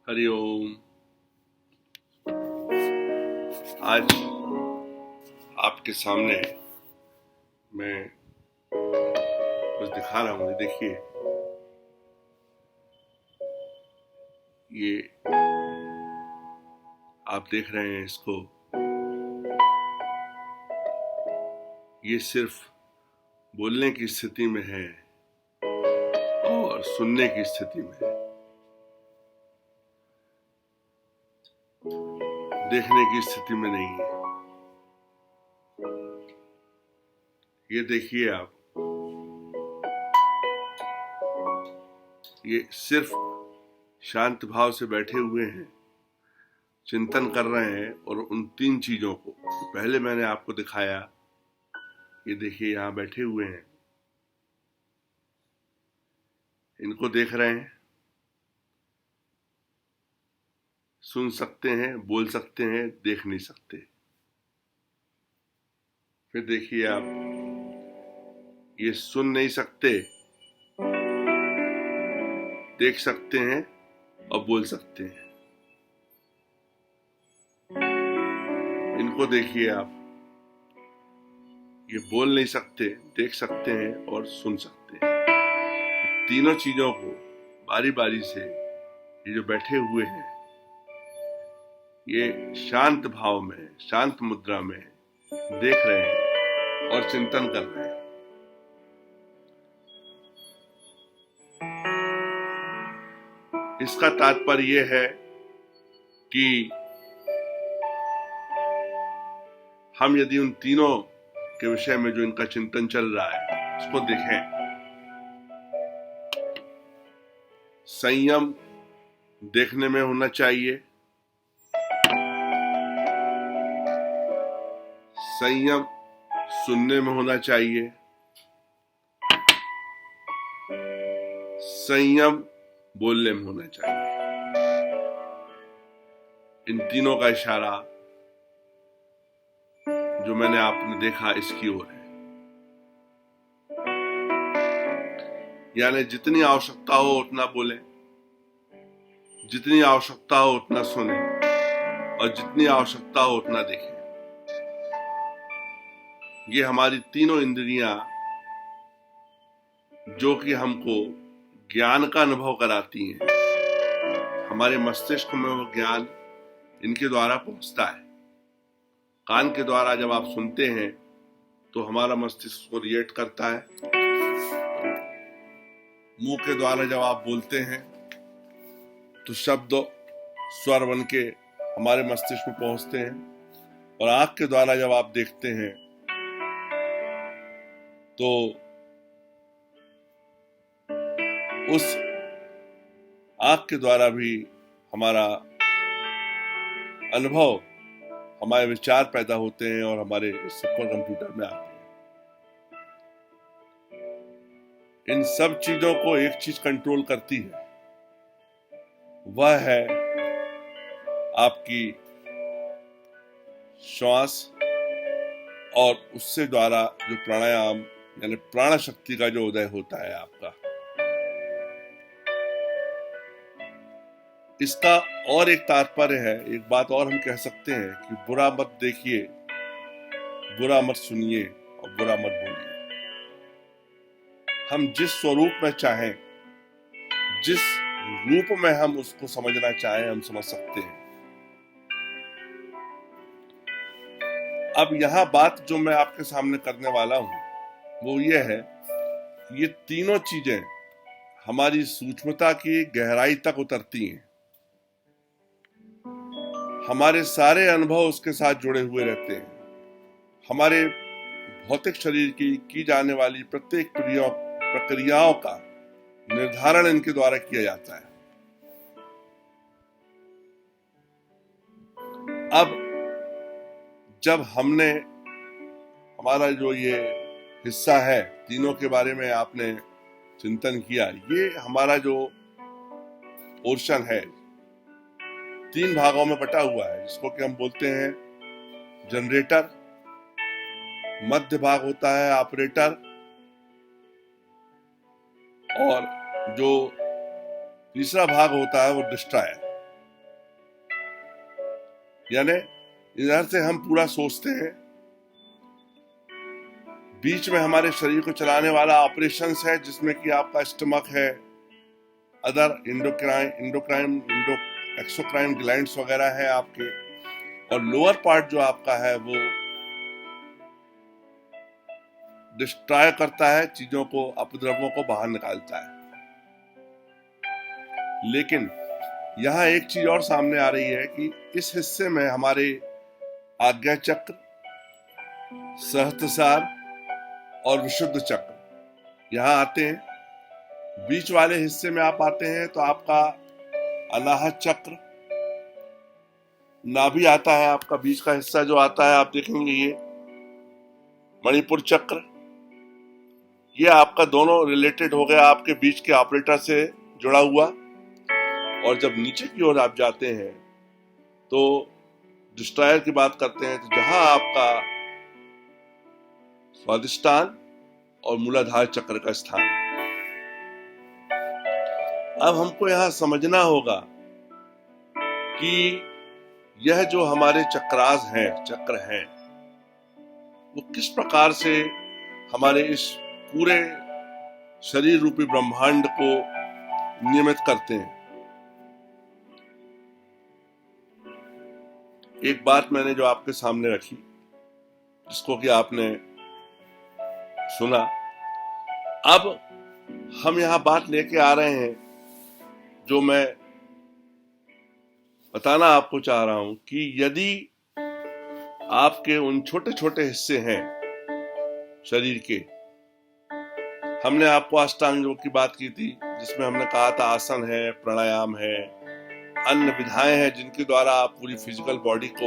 हरिओम। आज आपके सामने मैं कुछ दिखा रहा हूँ। देखिए, ये आप देख रहे हैं इसको, ये सिर्फ बोलने की स्थिति में है और सुनने की स्थिति में है, देखने की स्थिति में नहीं है। ये देखिए आप, ये सिर्फ शांत भाव से बैठे हुए हैं, चिंतन कर रहे हैं। और उन तीन चीजों को पहले मैंने आपको दिखाया, ये देखिए यहाँ बैठे हुए हैं, इनको देख रहे हैं, सुन सकते हैं, बोल सकते हैं, देख नहीं सकते। फिर देखिए आप, ये सुन नहीं सकते, देख सकते हैं और बोल सकते हैं। इनको देखिए आप, ये बोल नहीं सकते, देख सकते हैं और सुन सकते हैं। तीनों चीजों को बारी बारी से ये जो बैठे हुए हैं, ये शांत भाव में, शांत मुद्रा में देख रहे हैं और चिंतन कर रहे हैं। इसका तात्पर्य यह है कि हम यदि उन तीनों के विषय में जो इनका चिंतन चल रहा है उसको देखें। संयम देखने में होना चाहिए, संयम सुनने में होना चाहिए, संयम बोलने में होना चाहिए। इन तीनों का इशारा जो मैंने आपने देखा इसकी ओर है। यानी जितनी आवश्यकता हो उतना बोलें, जितनी आवश्यकता हो उतना सुने और जितनी आवश्यकता हो उतना देखें। ये हमारी तीनों इंद्रियां जो कि हमको ज्ञान का अनुभव कराती हैं, हमारे मस्तिष्क में वो ज्ञान इनके द्वारा पहुंचता है। कान के द्वारा जब आप सुनते हैं तो हमारा मस्तिष्क को रिएक्ट करता है। मुंह के द्वारा जब आप बोलते हैं तो शब्द स्वर बन के हमारे मस्तिष्क में पहुंचते हैं। और आंख के द्वारा जब आप देखते हैं तो उस आंख के द्वारा भी हमारा अनुभव, हमारे विचार पैदा होते हैं और हमारे सुपर कंप्यूटर में आते हैं। इन सब चीजों को एक चीज कंट्रोल करती है, वह है आपकी श्वास और उससे द्वारा जो प्राणायाम यानी प्राण शक्ति का जो उदय होता है आपका। इसका और एक तात्पर्य है, एक बात और हम कह सकते हैं कि बुरा मत देखिए, बुरा मत सुनिए और बुरा मत बोलिए। हम जिस स्वरूप में चाहें, जिस रूप में हम उसको समझना चाहें, हम समझ सकते हैं। अब यहां बात जो मैं आपके सामने करने वाला हूं वो ये है, ये तीनों चीजें हमारी सूक्ष्मता की गहराई तक उतरती हैं। हमारे सारे अनुभव उसके साथ जुड़े हुए रहते हैं। हमारे भौतिक शरीर की जाने वाली प्रत्येक प्रक्रियाओं का निर्धारण इनके द्वारा किया जाता है। अब जब हमने हमारा जो ये हिस्सा है, तीनों के बारे में आपने चिंतन किया, ये हमारा जो पोर्शन है तीन भागों में बटा हुआ है, जिसको कि हम बोलते हैं जनरेटर, मध्य भाग होता है ऑपरेटर, और जो तीसरा भाग होता है वो डिस्ट्रॉयर। यानी इधर से हम पूरा सोचते हैं, बीच में हमारे शरीर को चलाने वाला ऑपरेशंस है जिसमें कि आपका स्टमक है, अदर इंडोक्राइन एक्सोक्राइन ग्लैंड्स वगैरह है आपके, और लोअर पार्ट जो आपका है वो डिस्ट्रॉय करता है चीजों को, अपद्रव्यों को बाहर निकालता है। लेकिन यहाँ एक चीज और सामने आ रही है कि इस हिस्से में हमारे आज्ञा चक्र, सहस्त्रसार और विशुद्ध चक्र यहाँ आते हैं। बीच वाले हिस्से में आप आते हैं तो आपका अनाहत चक्र, नाभि आता है आपका, बीच का हिस्सा जो आता है आप देखेंगे ये मणिपुर चक्र, ये आपका दोनों रिलेटेड हो गया आपके बीच के ऑपरेटर से जुड़ा हुआ। और जब नीचे की ओर आप जाते हैं तो डिस्ट्रॉयर की बात करते हैं, तो जहां आपका स्वादिष्टान और मूलाधार चक्र का स्थान। अब हमको यहां समझना होगा कि यह जो हमारे चक्र हैं, वो किस प्रकार से हमारे इस पूरे शरीर रूपी ब्रह्मांड को नियमित करते हैं। एक बात मैंने जो आपके सामने रखी, जिसको कि आपने सुना, अब हम यहां बात लेके आ रहे हैं जो मैं बताना आपको चाह रहा हूं कि यदि आपके उन छोटे छोटे हिस्से हैं शरीर के, हमने आपको अष्टांग योग की बात की थी जिसमें हमने कहा था आसन है, प्राणायाम है, अन्य विधाएं हैं जिनके द्वारा आप पूरी फिजिकल बॉडी को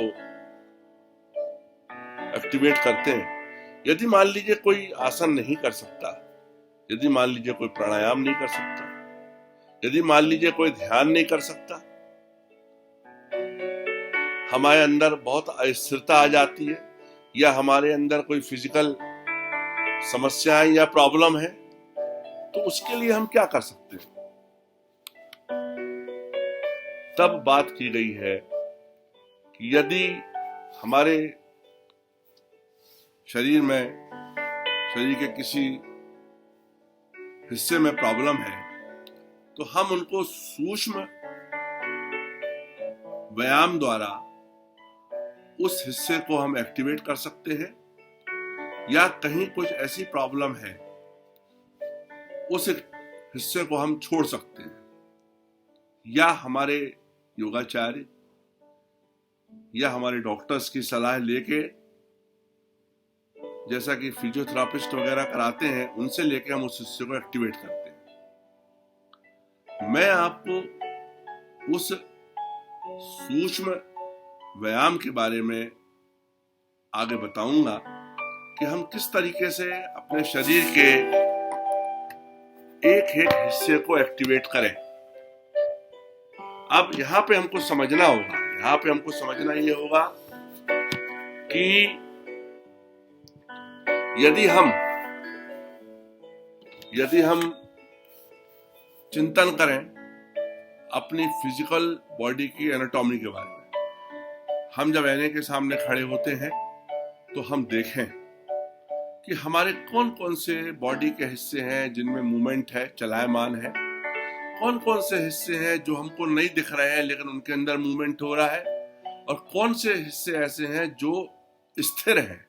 एक्टिवेट करते हैं। यदि मान लीजिए कोई आसन नहीं कर सकता, यदि मान लीजिए कोई प्राणायाम नहीं कर सकता, यदि मान लीजिए कोई ध्यान नहीं कर सकता, हमारे अंदर बहुत अस्थिरता आ जाती है या हमारे अंदर कोई फिजिकल समस्याएं या प्रॉब्लम है, तो उसके लिए हम क्या कर सकते हैं? तब बात की गई है कि यदि हमारे शरीर के किसी हिस्से में प्रॉब्लम है, तो हम उनको सूक्ष्म व्यायाम द्वारा उस हिस्से को हम एक्टिवेट कर सकते हैं, या कहीं कुछ ऐसी प्रॉब्लम है उस हिस्से को हम छोड़ सकते हैं, या हमारे योगाचार्य या हमारे डॉक्टर्स की सलाह लेके, जैसा कि फिजियोथेरापिस्ट वगैरह कराते हैं, उनसे लेके हम उस हिस्से को एक्टिवेट करते हैं। मैं आपको उस सूक्ष्म व्यायाम के बारे में आगे बताऊंगा कि हम किस तरीके से अपने शरीर के एक एक हिस्से को एक्टिवेट करें। अब यहाँ पे हमको समझना ये होगा कि यदि हम चिंतन करें अपनी फिजिकल बॉडी की एनाटॉमी के बारे में, हम जब आईने के सामने खड़े होते हैं तो हम देखें कि हमारे कौन कौन से बॉडी के हिस्से हैं जिनमें मूवमेंट है, चलायमान है, कौन कौन से हिस्से हैं जो हमको नहीं दिख रहे हैं लेकिन उनके अंदर मूवमेंट हो रहा है, और कौन से हिस्से ऐसे हैं जो स्थिर हैं,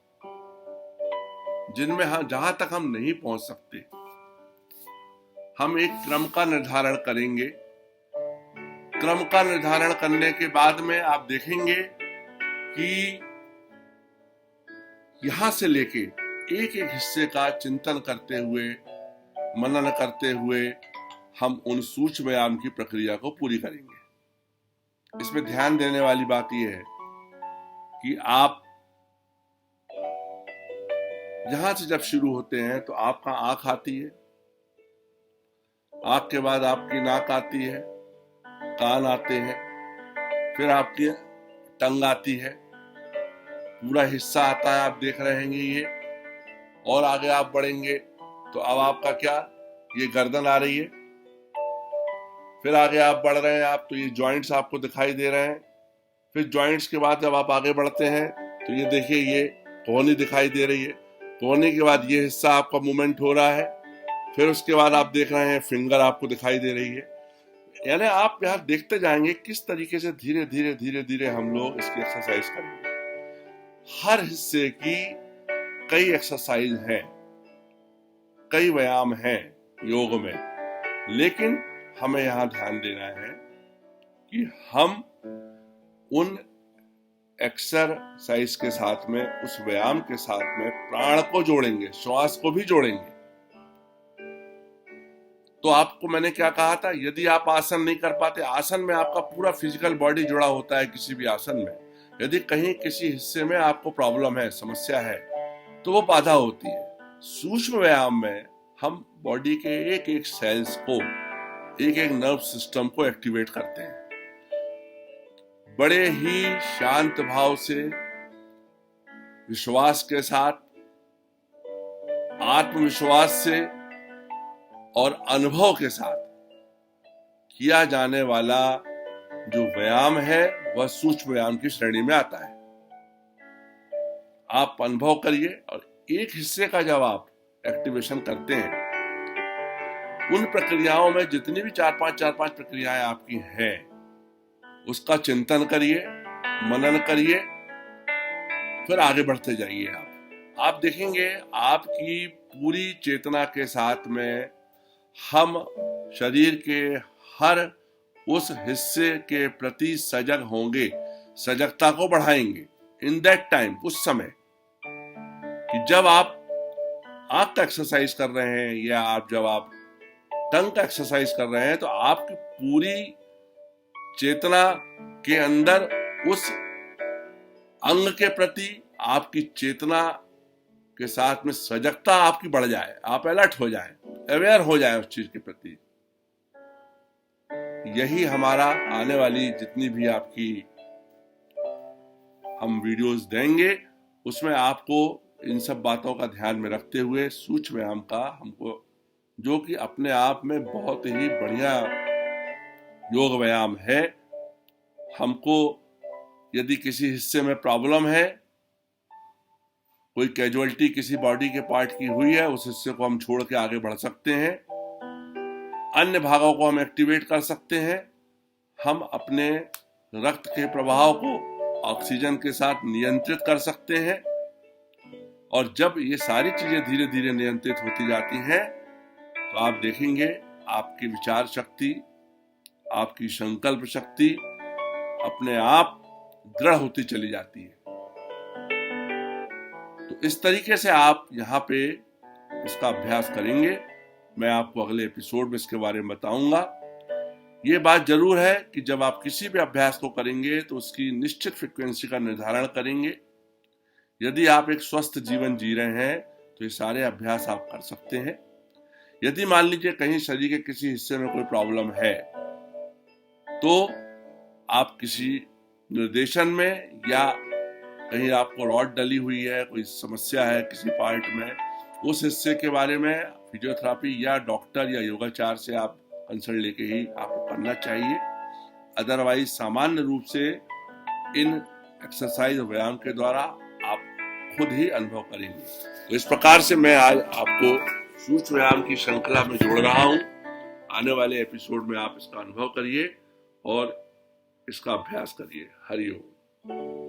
जिनमें जहां तक हम नहीं पहुंच सकते। हम एक क्रम का निर्धारण करेंगे। क्रम का निर्धारण करने के बाद में आप देखेंगे कि यहां से लेके एक एक हिस्से का चिंतन करते हुए, मनन करते हुए हम उन सूक्ष्म व्यायाम की प्रक्रिया को पूरी करेंगे। इसमें ध्यान देने वाली बात यह है कि आप यहां से जब शुरू होते हैं तो आपका आंख आती है, आंख के बाद आपकी नाक आती है, कान आते हैं, फिर आपकी टंग आती है, पूरा हिस्सा आता है, आप देख रहे हैं ये। और आगे आप बढ़ेंगे तो अब आपका क्या, ये गर्दन आ रही है, फिर आगे आप बढ़ रहे हैं आप तो ये जॉइंट्स आपको दिखाई दे रहे हैं, फिर जॉइंट्स के बाद जब आप आगे बढ़ते हैं तो ये देखिए, ये कोहनी दिखाई दे रही है। कोहनी के बाद ये हिस्सा आपका मूवमेंट हो रहा है। फिर उसके बाद आप देख रहे हैं फिंगर आपको दिखाई दे रही है। यानी आप यहाँ देखते जाएंगे किस तरीके से धीरे धीरे धीरे धीरे हम लोग इसकी एक्सरसाइज करेंगे। हर हिस्से की कई एक्सरसाइज हैं, कई व्यायाम हैं योग में, लेकिन हमें यहाँ ध्यान देना है कि हम उन एक्सरसाइज के साथ में, उस व्यायाम के साथ में प्राण को जोड़ेंगे, श्वास को भी जोड़ेंगे। तो आपको मैंने क्या कहा था, यदि आप आसन नहीं कर पाते, आसन में आपका पूरा फिजिकल बॉडी जुड़ा होता है किसी भी आसन में, यदि कहीं किसी हिस्से में आपको प्रॉब्लम है, समस्या है, तो वो बाधा होती है। सूक्ष्म व्यायाम में हम बॉडी के एक एक सेल्स को, एक एक नर्व सिस्टम को एक्टिवेट करते हैं। बड़े ही शांत भाव से, विश्वास के साथ, आत्मविश्वास से और अनुभव के साथ किया जाने वाला जो व्यायाम है वह सूक्ष्म व्यायाम की श्रेणी में आता है। आप अनुभव करिए और एक हिस्से का जब आप एक्टिवेशन करते हैं, उन प्रक्रियाओं में जितनी भी चार पांच प्रक्रियाएं आपकी हैं, उसका चिंतन करिए, मनन करिए, फिर आगे बढ़ते जाइए। आप देखेंगे आपकी पूरी चेतना के साथ में हम शरीर के हर उस हिस्से के प्रति सजग होंगे, सजगता को बढ़ाएंगे। इन दैट टाइम, उस समय कि जब आप आंख का एक्सरसाइज कर रहे हैं या जब आप टंग का एक्सरसाइज कर रहे हैं, तो आपकी पूरी चेतना के अंदर उस अंग के प्रति आपकी चेतना के साथ में सजगता आपकी बढ़ जाए, आप अलर्ट हो जाए, अवेयर हो जाए उस चीज के प्रति। यही हमारा आने वाली जितनी भी आपकी हम वीडियोस देंगे, उसमें आपको इन सब बातों का ध्यान में रखते हुए सूक्ष्म व्यायाम का हमको, जो कि अपने आप में बहुत ही बढ़िया योग व्यायाम है, हमको यदि किसी हिस्से में प्रॉब्लम है, कोई कैजुअलिटी किसी बॉडी के पार्ट की हुई है, उस हिस्से को हम छोड़ के आगे बढ़ सकते हैं, अन्य भागों को हम एक्टिवेट कर सकते हैं, हम अपने रक्त के प्रवाह को ऑक्सीजन के साथ नियंत्रित कर सकते हैं। और जब ये सारी चीजें धीरे धीरे नियंत्रित होती जाती हैं, तो आप देखेंगे आपकी विचार शक्ति, आपकी संकल्प शक्ति अपने आप दृढ़ होती चली जाती है। तो इस तरीके से आप यहाँ पे इसका अभ्यास करेंगे। मैं आपको अगले एपिसोड में इसके बारे में बताऊंगा। ये बात जरूर है कि जब आप किसी भी अभ्यास को करेंगे तो उसकी निश्चित फ्रीक्वेंसी का निर्धारण करेंगे। यदि आप एक स्वस्थ जीवन जी रहे हैं तो ये सारे अभ्यास आप कर सकते हैं। यदि मान लीजिए कहीं शरीर के किसी हिस्से में कोई प्रॉब्लम है, तो आप किसी निर्देशन में या कहीं आपको रॉड डली हुई है, कोई समस्या है किसी पार्ट में, उस हिस्से के बारे में फिजियोथेरेपी या डॉक्टर या योगाचार्य से आप कंसल्ट लेके ही आपको करना चाहिए। अदरवाइज सामान्य रूप से इन एक्सरसाइज और व्यायाम के द्वारा आप खुद ही अनुभव करेंगे। तो इस प्रकार से मैं आज आपको सूक्ष्म व्यायाम की श्रृंखला में जोड़ रहा हूं। आने वाले एपिसोड में आप इसका अनुभव करिए और इसका अभ्यास करिए। हरि ओम।